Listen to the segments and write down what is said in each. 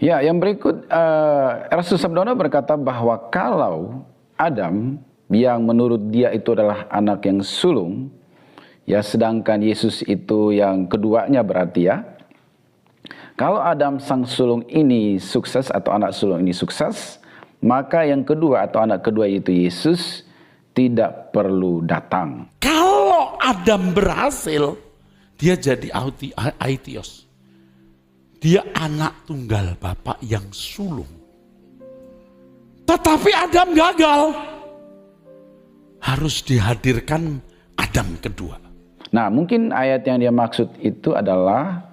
Ya, yang berikut Erastus Sabdono berkata bahwa kalau Adam yang menurut dia itu adalah anak yang sulung, ya sedangkan Yesus itu yang keduanya berarti ya. Kalau Adam sang sulung ini sukses atau anak sulung ini sukses, maka yang kedua atau anak kedua yaitu Yesus tidak perlu datang. Kalau Adam berhasil, dia jadi aitios. Dia anak tunggal Bapa yang sulung. Tetapi Adam gagal. Harus dihadirkan Adam kedua. Nah, mungkin ayat yang dia maksud itu adalah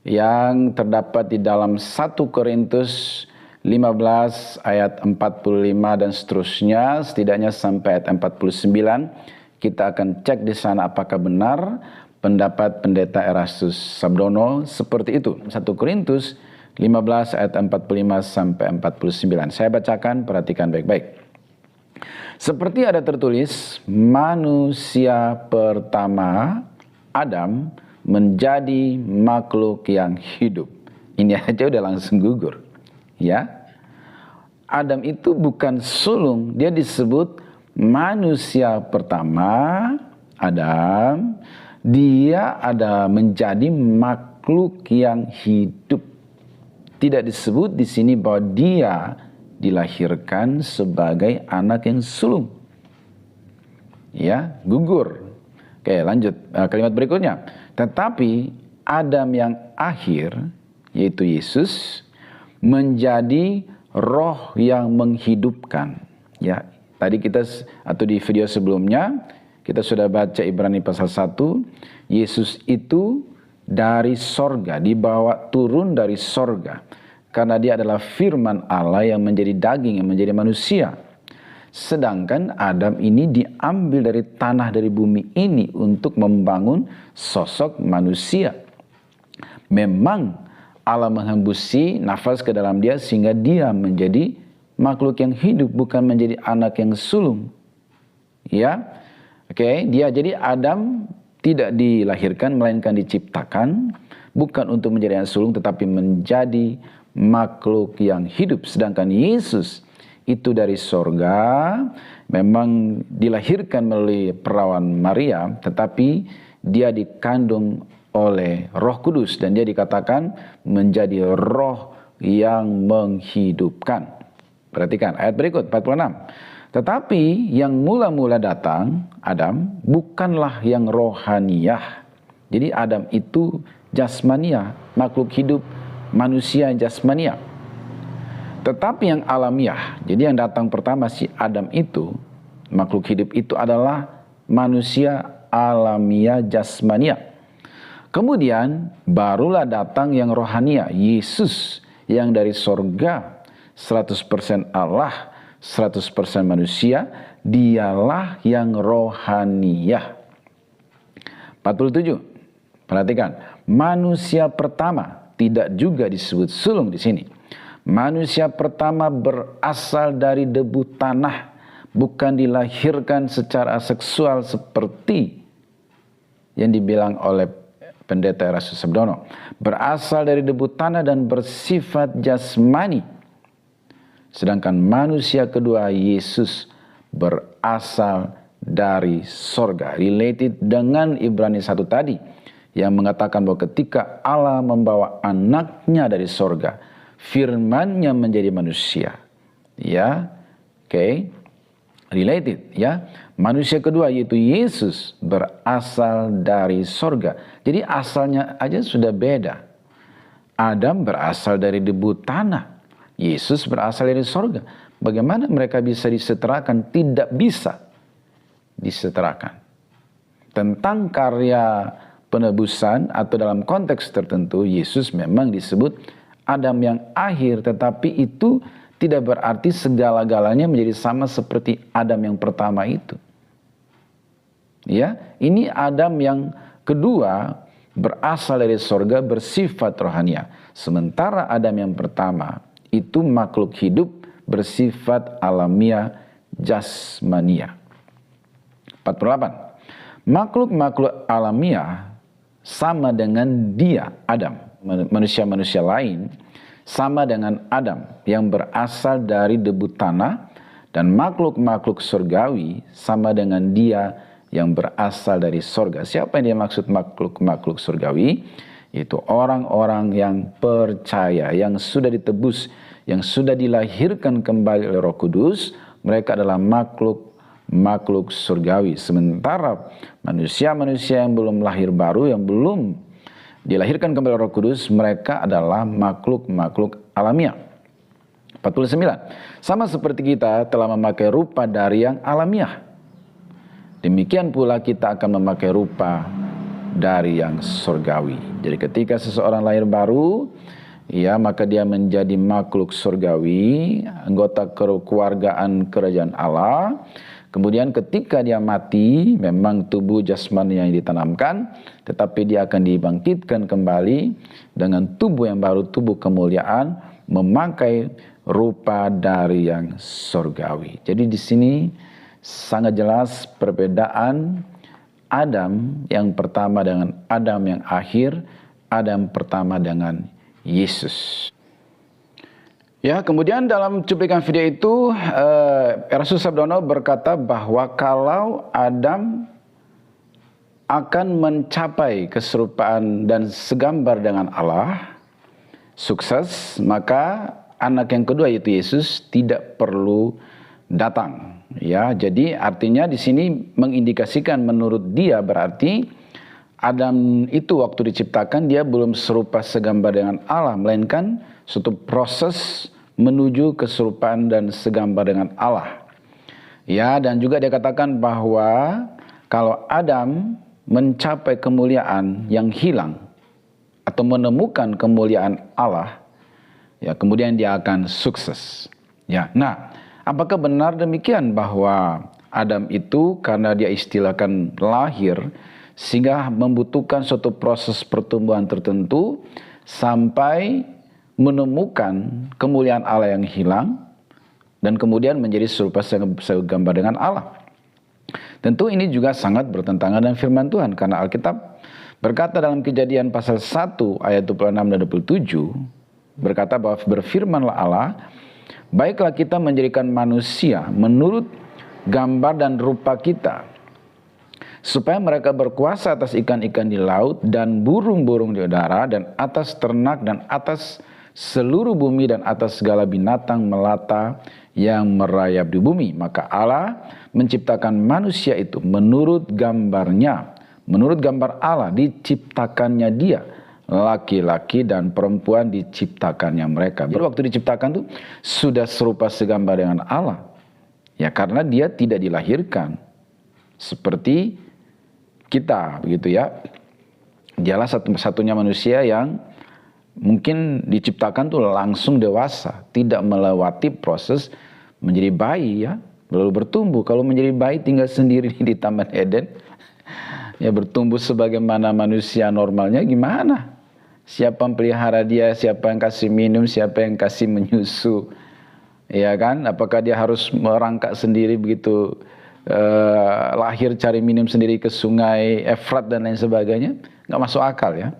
yang terdapat di dalam 1 Korintus 15 ayat 45 dan seterusnya, setidaknya sampai ayat 49. Kita akan cek di sana apakah benar pendapat pendeta Erastus Sabdono seperti itu. 1 Korintus 15 ayat 45 sampai 49. Saya bacakan, perhatikan baik-baik. Seperti ada tertulis, manusia pertama Adam menjadi makhluk yang hidup. Ini aja udah langsung gugur. Ya. Adam itu bukan sulung, dia disebut manusia pertama Adam. Dia ada menjadi makhluk yang hidup. Tidak disebut di sini bahwa dia dilahirkan sebagai anak yang sulung. Ya, gugur. Oke, lanjut kalimat berikutnya. Tetapi Adam yang akhir, yaitu Yesus, menjadi roh yang menghidupkan. Ya, tadi kita atau di video sebelumnya kita sudah baca Ibrani pasal 1, Yesus itu dari sorga, dibawa turun dari sorga. Karena dia adalah firman Allah yang menjadi daging, yang menjadi manusia. Sedangkan Adam ini diambil dari tanah, dari bumi ini untuk membangun sosok manusia. Memang Allah menghembusi nafas ke dalam dia sehingga dia menjadi makhluk yang hidup, bukan menjadi anak yang sulung. Ya. Oke, dia jadi Adam tidak dilahirkan melainkan diciptakan, bukan untuk menjadi anak sulung tetapi menjadi makhluk yang hidup. Sedangkan Yesus itu dari sorga, memang dilahirkan melalui perawan Maria, tetapi dia dikandung oleh Roh Kudus dan dia dikatakan menjadi roh yang menghidupkan. Perhatikan ayat berikut 46. Tetapi yang mula-mula datang, Adam, bukanlah yang rohaniah. Jadi Adam itu jasmania, makhluk hidup, manusia jasmania. Tetapi yang alamiah, jadi yang datang pertama si Adam itu, makhluk hidup itu adalah manusia alamiah jasmania. Kemudian barulah datang yang rohania, Yesus yang dari sorga, 100% Allah, 100% manusia, dialah yang rohaniah. 47. Perhatikan, manusia pertama tidak juga disebut sulung di sini. Manusia pertama berasal dari debu tanah, bukan dilahirkan secara seksual seperti yang dibilang oleh pendeta Erastus Sabdono. Berasal dari debu tanah dan bersifat jasmani. Sedangkan manusia kedua Yesus berasal dari sorga. Related dengan Ibrani 1 tadi yang mengatakan bahwa ketika Allah membawa anaknya dari sorga, firman-Nya menjadi manusia. Ya, oke. Related ya. Manusia kedua yaitu Yesus berasal dari sorga. Jadi asalnya aja sudah beda. Adam berasal dari debu tanah. Yesus berasal dari sorga. Bagaimana mereka bisa disetarakan? Tidak bisa disetarakan. Tentang karya penebusan atau dalam konteks tertentu, Yesus memang disebut Adam yang akhir, tetapi itu tidak berarti segala-galanya menjadi sama seperti Adam yang pertama itu. Ya, ini Adam yang kedua berasal dari sorga, bersifat rohania. Sementara Adam yang pertama itu makhluk hidup bersifat alamiah jasmania. 48. Makhluk-makhluk alamiah sama dengan dia, Adam, manusia-manusia lain, sama dengan Adam yang berasal dari debu tanah, dan makhluk-makhluk surgawi sama dengan dia yang berasal dari sorga. Siapa yang dia maksud makhluk-makhluk surgawi? Yaitu orang-orang yang percaya, yang sudah ditebus, yang sudah dilahirkan kembali oleh Roh Kudus. Mereka adalah makhluk surgawi. Sementara manusia-manusia yang belum lahir baru, yang belum dilahirkan kembali oleh Roh Kudus, mereka adalah makhluk-makhluk alamiah. 49. Sama seperti kita telah memakai rupa dari yang alamiah, demikian pula kita akan memakai rupa dari yang surgawi. Jadi ketika seseorang lahir baru, ya, maka dia menjadi makhluk surgawi, anggota kekeluargaan kerajaan Allah. Kemudian ketika dia mati, memang tubuh jasmani yang ditanamkan, tetapi dia akan dibangkitkan kembali dengan tubuh yang baru, tubuh kemuliaan, memakai rupa dari yang surgawi. Jadi di sini sangat jelas perbedaan Adam yang pertama dengan Adam yang akhir, Adam pertama dengan Yesus. Ya, kemudian dalam cuplikan video itu Erastus Sabdono berkata bahwa kalau Adam akan mencapai keserupaan dan segambar dengan Allah, sukses, maka anak yang kedua yaitu Yesus tidak perlu datang. Ya, jadi artinya di sini mengindikasikan menurut dia berarti Adam itu waktu diciptakan dia belum serupa segambar dengan Allah, melainkan suatu proses menuju keserupaan dan segambar dengan Allah. Ya, dan juga dia katakan bahwa kalau Adam mencapai kemuliaan yang hilang atau menemukan kemuliaan Allah, ya, kemudian dia akan sukses. Ya, nah, apakah benar demikian bahwa Adam itu karena dia istilahkan lahir sehingga membutuhkan suatu proses pertumbuhan tertentu sampai menemukan kemuliaan Allah yang hilang dan kemudian menjadi serupa segambar dengan Allah? Tentu ini juga sangat bertentangan dengan firman Tuhan, karena Alkitab berkata dalam Kejadian pasal 1 ayat 26 dan 27, berkata bahwa berfirmanlah Allah, baiklah kita menjadikan manusia menurut gambar dan rupa kita, supaya mereka berkuasa atas ikan-ikan di laut dan burung-burung di udara dan atas ternak dan atas seluruh bumi dan atas segala binatang melata yang merayap di bumi. Maka Allah menciptakan manusia itu menurut gambarnya, menurut gambar Allah diciptakannya dia, laki-laki dan perempuan diciptakannya mereka. Jadi waktu diciptakan tuh sudah serupa segambar dengan Allah. Ya, karena dia tidak dilahirkan seperti kita, begitu ya. Dialah satu-satunya manusia yang mungkin diciptakan tuh langsung dewasa, tidak melewati proses menjadi bayi, ya, lalu bertumbuh. Kalau menjadi bayi tinggal sendiri di Taman Eden, ya, bertumbuh sebagaimana manusia normalnya gimana? Siapa yang pelihara dia, siapa yang kasih minum, siapa yang kasih menyusu, ya kan? Apakah dia harus merangkak sendiri begitu, lahir cari minum sendiri ke sungai Efrat dan lain sebagainya? Nggak masuk akal, ya.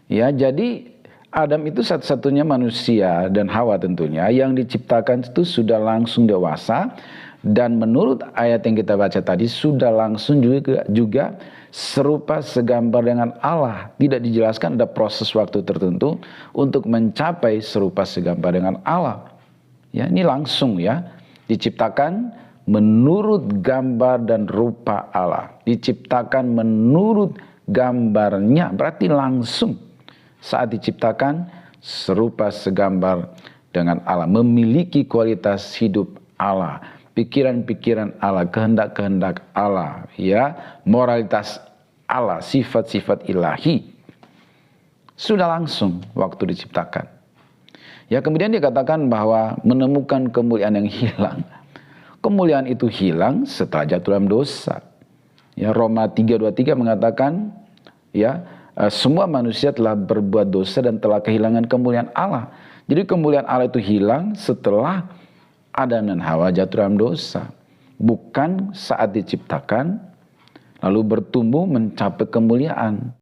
Ya, jadi Adam itu satu-satunya manusia dan Hawa tentunya yang diciptakan itu sudah langsung dewasa, dan menurut ayat yang kita baca tadi sudah langsung juga serupa segambar dengan Allah. Tidak dijelaskan ada proses waktu tertentu untuk mencapai serupa segambar dengan Allah. Ya, ini langsung, ya, diciptakan menurut gambar dan rupa Allah. Diciptakan menurut gambarnya, berarti langsung saat diciptakan serupa segambar dengan Allah, memiliki kualitas hidup Allah, pikiran-pikiran Allah, kehendak-kehendak Allah, ya, moralitas Allah, sifat-sifat ilahi. Sudah langsung waktu diciptakan. Ya, kemudian dikatakan bahwa menemukan kemuliaan yang hilang. Kemuliaan itu hilang setelah jatuh dalam dosa. Ya, Roma 3:23 mengatakan, ya, semua manusia telah berbuat dosa dan telah kehilangan kemuliaan Allah. Jadi kemuliaan Allah itu hilang setelah Adam dan Hawa jatuh dalam dosa, bukan saat diciptakan lalu bertumbuh mencapai kemuliaan.